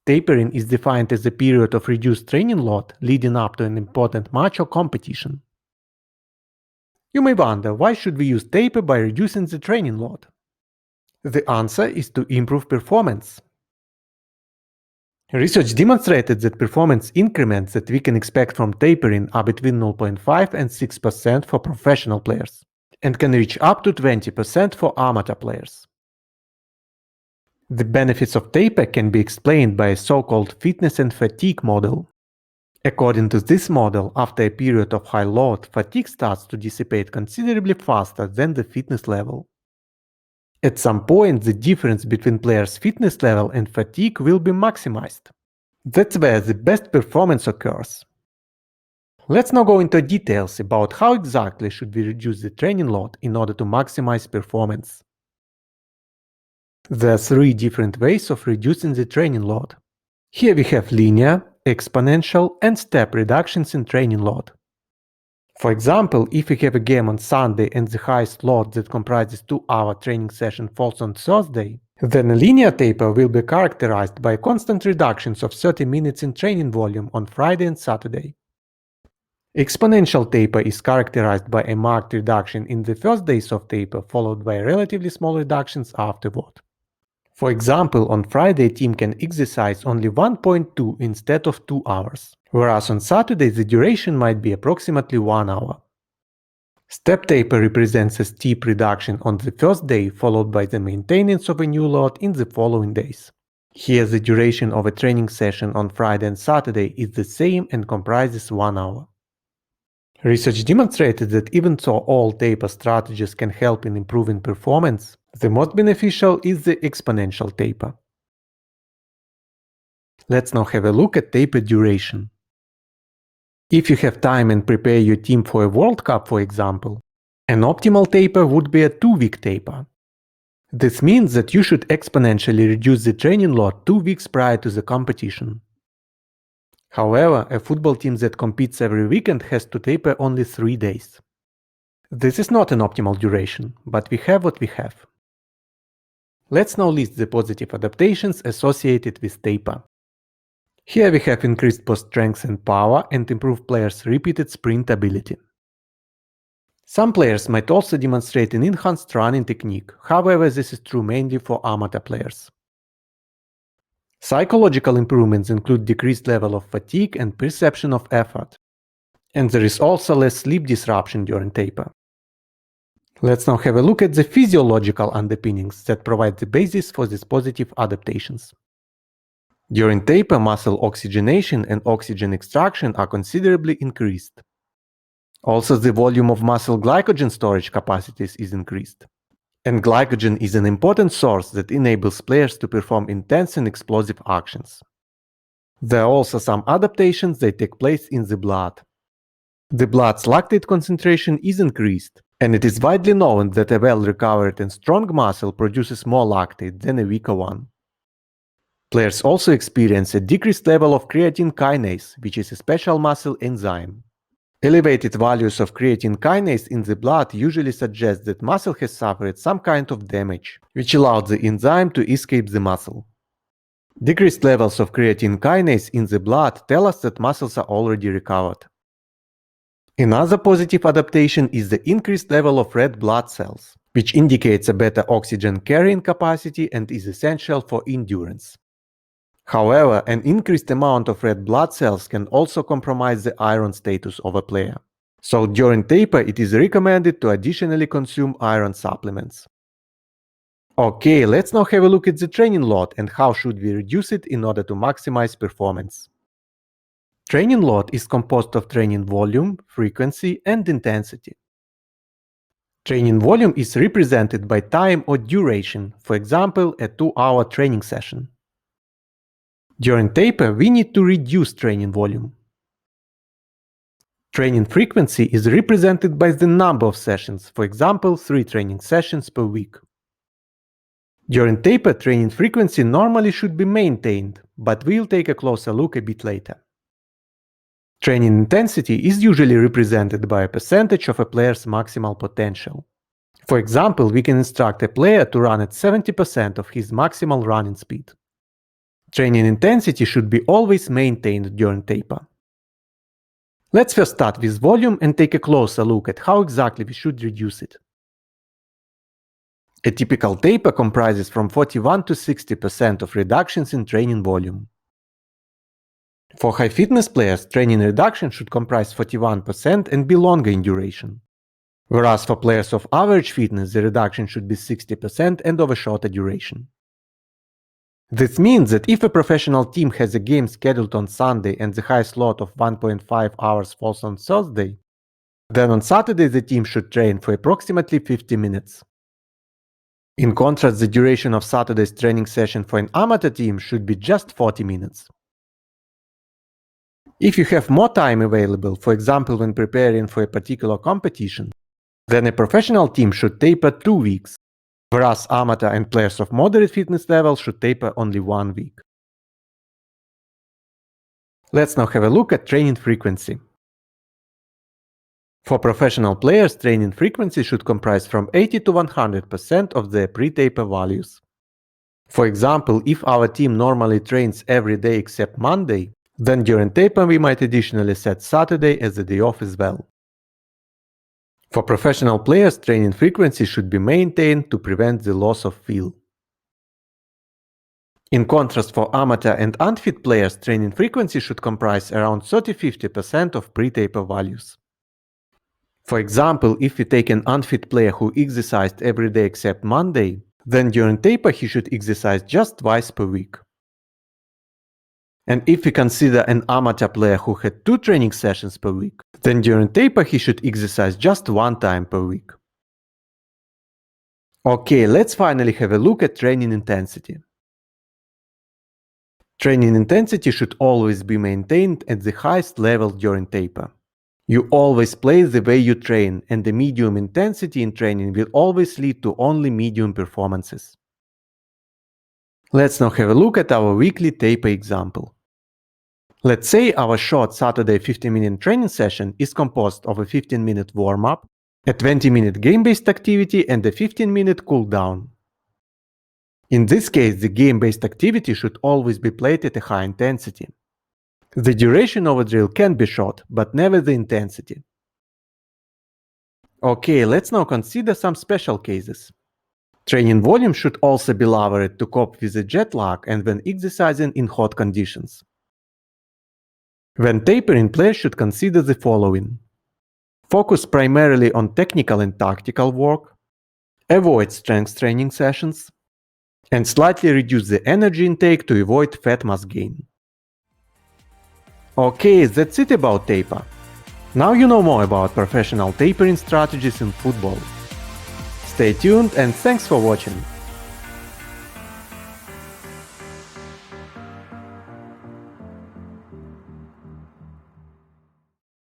Tapering is defined as a period of reduced training load leading up to an important match or competition. You may wonder, why should we use taper by reducing the training load? The answer is to improve performance. Research demonstrated that performance increments that we can expect from tapering are between 0.5 and 6% for professional players, and can reach up to 20% for amateur players. The benefits of taper can be explained by a so-called fitness and fatigue model. According to this model, after a period of high load, fatigue starts to dissipate considerably faster than the fitness level. At some point, the difference between players' fitness level and fatigue will be maximized. That's where the best performance occurs. Let's now go into details about how exactly should we reduce the training load in order to maximize performance. There are 3 different ways of reducing the training load. Here we have linear, exponential, and step reductions in training load. For example, if we have a game on Sunday and the highest load that comprises 2-hour training session falls on Thursday, then a linear taper will be characterized by constant reductions of 30 minutes in training volume on Friday and Saturday. Exponential taper is characterized by a marked reduction in the first days of taper, followed by relatively small reductions afterward. For example, on Friday a team can exercise only 1.2 instead of 2 hours, whereas on Saturday the duration might be approximately 1 hour. Step taper represents a steep reduction on the first day, followed by the maintenance of a new load in the following days. Here the duration of a training session on Friday and Saturday is the same and comprises 1 hour. Research demonstrated that even though all taper strategies can help in improving performance, the most beneficial is the exponential taper. Let's now have a look at taper duration. If you have time and prepare your team for a World Cup, for example, an optimal taper would be a 2-week taper. This means that you should exponentially reduce the training load 2 weeks prior to the competition. However, a football team that competes every weekend has to taper only 3 days. This is not an optimal duration, but we have what we have. Let's now list the positive adaptations associated with taper. Here we have increased post strength and power and improved players' repeated sprint ability. Some players might also demonstrate an enhanced running technique, however this is true mainly for amateur players. Psychological improvements include decreased level of fatigue and perception of effort. And there is also less sleep disruption during taper. Let's now have a look at the physiological underpinnings that provide the basis for these positive adaptations. During taper, muscle oxygenation and oxygen extraction are considerably increased. Also, the volume of muscle glycogen storage capacities is increased. And glycogen is an important source that enables players to perform intense and explosive actions. There are also some adaptations that take place in the blood. The blood's lactate concentration is increased, and it is widely known that a well-recovered and strong muscle produces more lactate than a weaker one. Players also experience a decreased level of creatine kinase, which is a special muscle enzyme. Elevated values of creatine kinase in the blood usually suggest that muscle has suffered some kind of damage, which allowed the enzyme to escape the muscle. Decreased levels of creatine kinase in the blood tell us that muscles are already recovered. Another positive adaptation is the increased level of red blood cells, which indicates a better oxygen carrying capacity and is essential for endurance. However, an increased amount of red blood cells can also compromise the iron status of a player. So during taper, it is recommended to additionally consume iron supplements. Okay, let's now have a look at the training load and how should we reduce it in order to maximize performance. Training load is composed of training volume, frequency, and intensity. Training volume is represented by time or duration, for example, a 2-hour training session. During taper, we need to reduce training volume. Training frequency is represented by the number of sessions, for example, 3 training sessions per week. During taper, training frequency normally should be maintained, but we'll take a closer look a bit later. Training intensity is usually represented by a percentage of a player's maximal potential. For example, we can instruct a player to run at 70% of his maximal running speed. Training intensity should be always maintained during taper. Let's first start with volume and take a closer look at how exactly we should reduce it. A typical taper comprises from 41 to 60% of reductions in training volume. For high fitness players, training reduction should comprise 41% and be longer in duration. Whereas for players of average fitness, the reduction should be 60% and of a shorter duration. This means that if a professional team has a game scheduled on Sunday and the high slot of 1.5 hours falls on Thursday, then on Saturday the team should train for approximately 50 minutes. In contrast, the duration of Saturday's training session for an amateur team should be just 40 minutes. If you have more time available, for example when preparing for a particular competition, then a professional team should taper 2 weeks, whereas amateur and players of moderate fitness level should taper only 1 week. Let's now have a look at training frequency. For professional players, training frequency should comprise from 80 to 100% of their pre-taper values. For example, if our team normally trains every day except Monday, then during taper we might additionally set Saturday as a day off as well. For professional players, training frequency should be maintained to prevent the loss of feel. In contrast, for amateur and unfit players, training frequency should comprise around 30–50% of pre-taper values. For example, if we take an unfit player who exercised every day except Monday, then during taper he should exercise just twice per week. And if we consider an amateur player who had 2 training sessions per week, then during taper he should exercise just 1 time per week. Okay, let's finally have a look at training intensity. Training intensity should always be maintained at the highest level during taper. You always play the way you train, and the medium intensity in training will always lead to only medium performances. Let's now have a look at our weekly taper example. Let's say our short Saturday 15-minute training session is composed of a 15-minute warm-up, a 20-minute game-based activity, and a 15-minute cool-down. In this case, the game-based activity should always be played at a high intensity. The duration of a drill can be short, but never the intensity. Okay, let's now consider some special cases. Training volume should also be lowered to cope with the jet lag and when exercising in hot conditions. When tapering, players should consider the following: focus primarily on technical and tactical work, avoid strength training sessions, and slightly reduce the energy intake to avoid fat mass gain. Okay, that's it about taper. Now you know more about professional tapering strategies in football. Stay tuned and thanks for watching.